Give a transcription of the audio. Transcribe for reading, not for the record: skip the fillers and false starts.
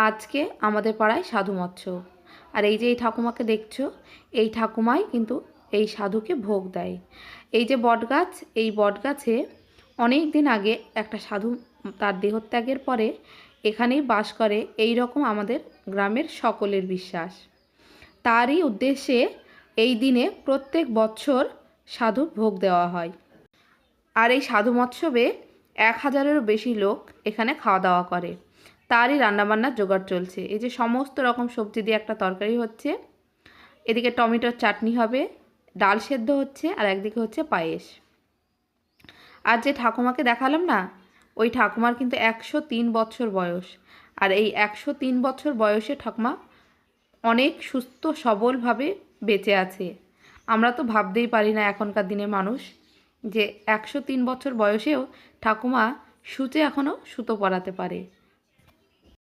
আজকে আমাদের পাড়ায় সাধু মৎস্য। আর এই যে এই ঠাকুমাকে দেখছো, এই ঠাকুমাই কিন্তু এই সাধুকে ভোগ দেয়। এই যে বটগাছ, এই বটগাছে অনেক দিন আগে একটা সাধু তার দেহত্যাগের পরে এখানেই বাস করে, এই রকম আমাদের গ্রামের সকলের বিশ্বাস। তারই উদ্দেশ্যে এই দিনে প্রত্যেক বছর সাধুর ভোগ দেওয়া হয়। আর এই সাধু মৎসবে 1000-এরও বেশি লোক এখানে খাওয়া দাওয়া করে। তারই রান্নাবান্নার জোগাড় চলছে। এই যে সমস্ত রকম সবজি দিয়ে একটা তরকারি হচ্ছে, এদিকে টমেটোর চাটনি হবে, ডাল সেদ্ধ হচ্ছে, আর একদিকে হচ্ছে পায়েস। আর যে ঠাকুমাকে দেখালাম না, ওই ঠাকুমার কিন্তু 103 বছর বয়স। আর এই 103 বছর বয়সে ঠাকুমা অনেক সুস্থ সবলভাবে বেঁচে আছে। আমরা তো ভাবতেই পারি না এখনকার দিনে মানুষ যে 103 বছর বয়সেও ঠাকুমা সূচে এখনও সুতো পরাতে পারে।